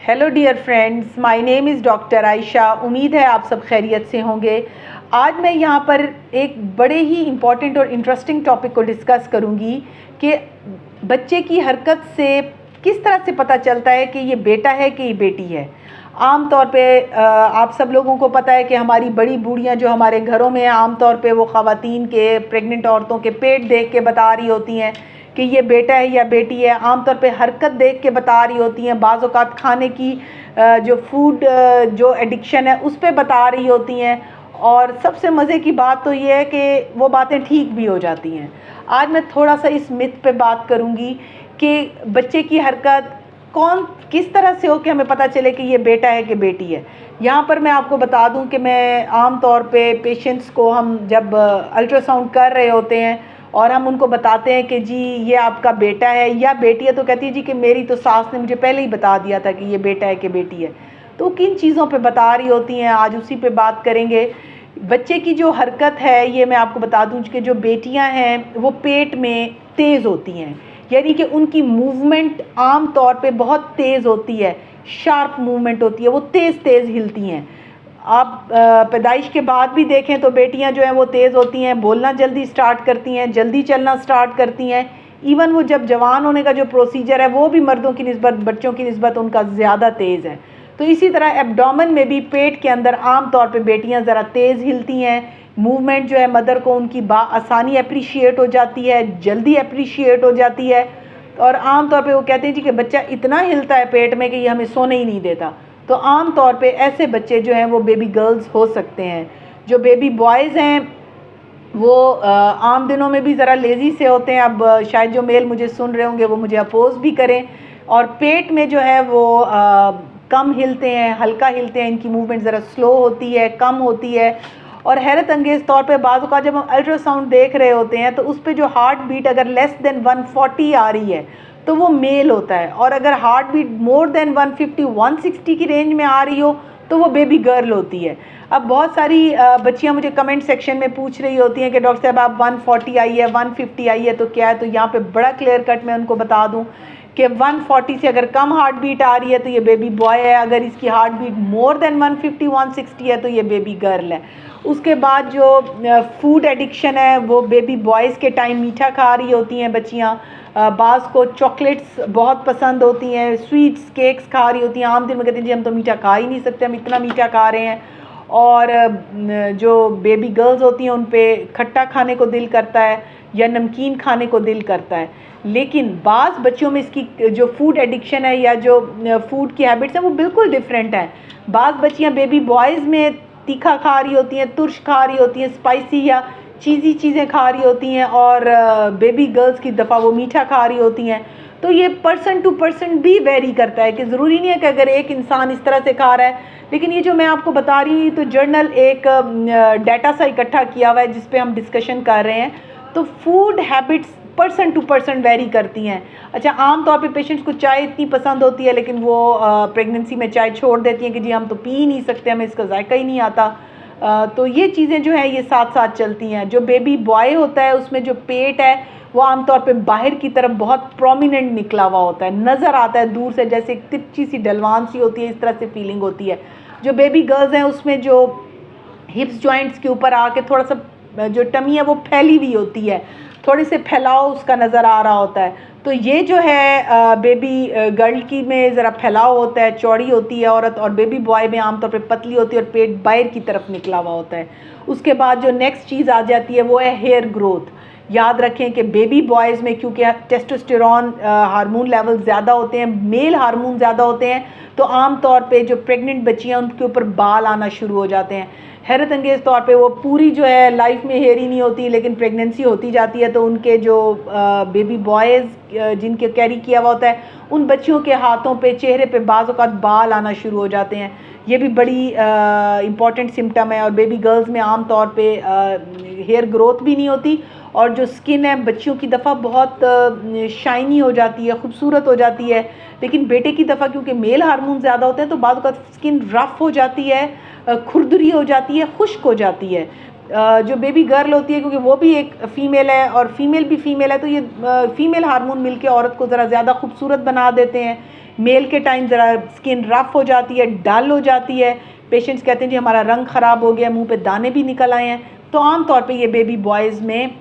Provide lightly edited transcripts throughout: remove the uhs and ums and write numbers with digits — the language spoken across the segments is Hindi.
Hello dear friends, my name is doctor Ayesha. उम्मीद है आप सब खैरियत से होंगे। आज मैं यहाँ पर एक बड़े ही इम्पॉर्टेंट और इंटरेस्टिंग टॉपिक को डिस्कस करूँगी कि बच्चे की हरकत से किस तरह से पता चलता है कि ये बेटा है कि ये बेटी है। आम तौर पे आप सब लोगों को पता है कि हमारी बड़ी बूढ़ियाँ जो हमारे घरों में हैं, आम तौर पे वो ख़वातीन के, प्रेग्नेंट औरतों के पेट देख के बता रही होती हैं कि ये बेटा है या बेटी है। आमतौर पे हरकत देख के बता रही होती हैं, बाज़ औक़ात खाने की जो फूड जो एडिक्शन है उस पे बता रही होती हैं। और सबसे मज़े की बात तो ये है कि वो बातें ठीक भी हो जाती हैं। आज मैं थोड़ा सा इस मिथ पे बात करूँगी कि बच्चे की हरकत किस तरह से हो कि हमें पता चले कि ये बेटा है कि बेटी है। यहाँ पर मैं आपको बता दूँ कि मैं आम तौर पे पेशेंट्स को हम जब अल्ट्रासाउंड कर रहे होते हैं और हम उनको बताते हैं कि जी ये आपका बेटा है या बेटी है, तो कहती है जी कि मेरी तो सास ने मुझे पहले ही बता दिया था कि ये बेटा है कि बेटी है। तो किन चीज़ों पे बता रही होती हैं, आज उसी पे बात करेंगे। बच्चे की जो हरकत है ये मैं आपको बता दूं कि जो बेटियां हैं वो पेट में तेज़ होती हैं, यानी कि उनकी मूवमेंट आम तौर पे बहुत तेज़ होती है, शार्प मूवमेंट होती है, वो तेज़ तेज़ हिलती हैं। आप पैदाइश के बाद भी देखें तो बेटियां जो हैं वो तेज़ होती हैं, बोलना जल्दी स्टार्ट करती हैं, जल्दी चलना स्टार्ट करती हैं। इवन वो जब जवान होने का जो प्रोसीजर है वो भी मर्दों की निस्बत, बच्चों की निस्बत उनका ज़्यादा तेज़ है। तो इसी तरह एब्डोमेन में भी, पेट के अंदर आम तौर पे बेटियां ज़रा तेज़ हिलती हैं। मूवमेंट जो है मदर को उनकी आसानी अप्रिशिएट हो जाती है, जल्दी अप्रिशिएट हो जाती है। और आम तौर पे वो कहते हैं जी कि बच्चा इतना हिलता है पेट में कि ये हमें सोने ही नहीं देता। तो आम तौर पे ऐसे बच्चे जो हैं वो बेबी गर्ल्स हो सकते हैं। जो बेबी बॉयज़ हैं वो आम दिनों में भी ज़रा लेज़ी से होते हैं। अब शायद जो मेल मुझे सुन रहे होंगे वो मुझे अपोज भी करें। और पेट में जो है वो कम हिलते हैं, हल्का हिलते हैं, इनकी मूवमेंट ज़रा स्लो होती है, कम होती है। और हैरत अंगेज़ तौर पे बाज़ औक़ात जब हम अल्ट्रासाउंड देख रहे होते हैं तो उस पर जो हार्ट बीट अगर लेस देन 140 आ रही है तो वो मेल होता है, और अगर हार्ट बीट मोर देन 150 160 की रेंज में आ रही हो तो वो बेबी गर्ल होती है। अब बहुत सारी बच्चियां मुझे कमेंट सेक्शन में पूछ रही होती हैं कि डॉक्टर साहब आप 140 आई है, 150 आई है तो क्या है। तो यहाँ पे बड़ा क्लियर कट मैं उनको बता दूं कि 140 से अगर कम हार्ट बीट आ रही है तो ये बेबी बॉय है, अगर इसकी हार्ट बीट मोर देन 150 160 है तो ये बेबी गर्ल है। उसके बाद जो फूड एडिक्शन है वो बेबी बॉयज़ के टाइम मीठा खा रही होती हैं बच्चियाँ। बाज़ को चॉकलेट्स बहुत पसंद होती हैं, स्वीट्स केक्स खा रही होती हैं। आम दिन में कहती हैं जी हम तो मीठा खा ही नहीं सकते, हम इतना मीठा खा रहे हैं। और जो बेबी गर्ल्स होती हैं उन पे खट्टा खाने को दिल करता है या नमकीन खाने को दिल करता है। लेकिन बाज़ बच्चों में इसकी जो फूड एडिक्शन है या जो फूड की हैबिट्स हैं वो बिल्कुल डिफरेंट हैं। बाज़ बच्चियाँ बेबी बॉयज़ में तीखा खा रही होती हैं, तुर्श खा रही होती हैं, स्पाइसी या चीज़ी चीज़ें खा रही होती हैं, और बेबी गर्ल्स की दफ़ा वो मीठा खा रही होती हैं। तो ये पर्सन टू पर्सन भी वेरी करता है कि ज़रूरी नहीं है कि अगर एक इंसान इस तरह से खा रहा है। लेकिन ये जो मैं आपको बता रही हूँ तो जर्नल एक डाटा सा इकट्ठा किया हुआ है जिस पे हम डिस्कशन कर रहे हैं। तो food habits person to person vary करती हैं। अच्छा, आम तौर पे पेशेंट्स को चाय इतनी पसंद होती है लेकिन वो प्रेगनेंसी में चाय छोड़ देती हैं कि जी हम तो पी ही नहीं सकते, हमें इसका जायका ही नहीं आता। तो ये चीज़ें जो हैं ये साथ साथ चलती हैं। जो बेबी बॉय होता है उसमें जो पेट है वो आमतौर पे बाहर की तरफ बहुत प्रोमिनेंट निकला हुआ होता है, नज़र आता है दूर से जैसे एक तिरछी सी ढलवान सी होती है, इस तरह से फीलिंग होती है। जो बेबी गर्ल्स हैं उसमें जो हिप्स जॉइंट्स के ऊपर आके थोड़ा सा जो टमी है वो फैली हुई होती है, थोड़े से फैलाव उसका नज़र आ रहा होता है। तो ये जो है बेबी गर्ल की में ज़रा फैलाव होता है, चौड़ी होती है औरत, और बेबी बॉय में आमतौर पे पतली होती है और पेट बाहर की तरफ निकला हुआ होता है। उसके बाद जो नेक्स्ट चीज़ आ जाती है वो है हेयर ग्रोथ। याद रखें कि बेबी बॉयज़ में क्योंकि टेस्टोस्टेरोन हार्मोन लेवल ज़्यादा होते हैं, मेल हार्मोन ज़्यादा होते हैं, तो आम तौर पे जो प्रेग्नेंट बच्चियाँ उनके ऊपर बाल आना शुरू हो जाते हैं। हैरत अंगेज़ तौर पे वो पूरी जो है लाइफ में हेयर ही नहीं होती, लेकिन प्रेगनेंसी होती जाती है तो उनके जो बेबी बॉयज़ जिनके कैरी किया हुआ होता है उन बच्चियों के हाथों पे, चेहरे पे बाज़ औक़ात बाल आना शुरू हो जाते हैं। ये भी बड़ी इम्पॉर्टेंट सिम्टम है। और बेबी गर्ल्स में आम तौर पे हेयर ग्रोथ भी नहीं होती, और जो स्किन है बच्चियों की दफ़ा बहुत शाइनी हो जाती है, खूबसूरत हो जाती है। लेकिन बेटे की दफ़ा क्योंकि मेल हार्मोन ज़्यादा होते हैं तो बाद स्किन रफ़ हो जाती है, खुरदरी हो जाती है, खुश्क हो जाती है। जो बेबी गर्ल होती है, क्योंकि वो भी एक फ़ीमेल है और फीमेल भी फ़ीमेल है, तो ये फ़ीमेल हार्मोन मिलके औरत को ज़रा ज़्यादा खूबसूरत बना देते हैं। मेल के टाइम ज़रा स्किन रफ़ हो जाती है, डल हो जाती है। पेशेंट्स कहते हैं जी हमारा रंग ख़राब हो गया, मुंह पे दाने भी निकल आए हैं। तो आम तौर पे ये बेबी बॉयज़ में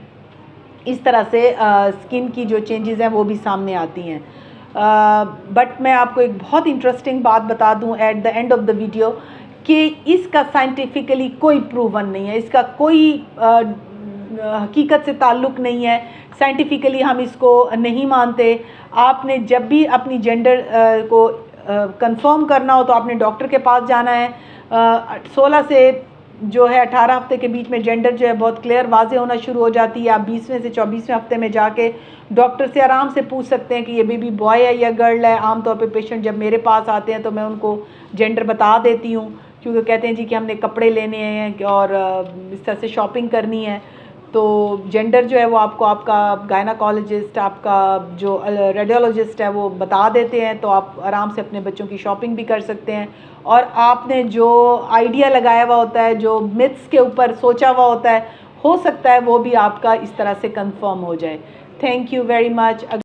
इस तरह से स्किन की जो चेंजेस हैं वो भी सामने आती हैं। बट मैं आपको एक बहुत इंटरेस्टिंग बात बता दूं at the end of the video कि इसका साइंटिफिकली कोई प्रूवन नहीं है, इसका कोई हकीकत से ताल्लुक़ नहीं है। साइंटिफिकली हम इसको नहीं मानते। आपने जब भी अपनी जेंडर को कंफर्म करना हो तो आपने डॉक्टर के पास जाना है। 16 से जो है 18 हफ्ते के बीच में जेंडर जो है बहुत क्लियर वाजे होना शुरू हो जाती है। आप 20वें से 24वें हफ्ते में जाके डॉक्टर से आराम से पूछ सकते हैं कि ये बेबी बॉय है या गर्ल है। आमतौर पे पेशेंट जब मेरे पास आते हैं तो मैं उनको जेंडर बता देती हूँ, क्योंकि कहते हैं जी कि हमने कपड़े लेने हैं और इस तरह से शॉपिंग करनी है। तो जेंडर जो है वो आपको आपका गायनाकोलॉजिस्ट, आपका जो रेडियोलॉजिस्ट है वो बता देते हैं, तो आप आराम से अपने बच्चों की शॉपिंग भी कर सकते हैं। और आपने जो आइडिया लगाया हुआ होता है, जो मिथ्स के ऊपर सोचा हुआ होता है, हो सकता है वो भी आपका इस तरह से कंफर्म हो जाए। Thank you very much.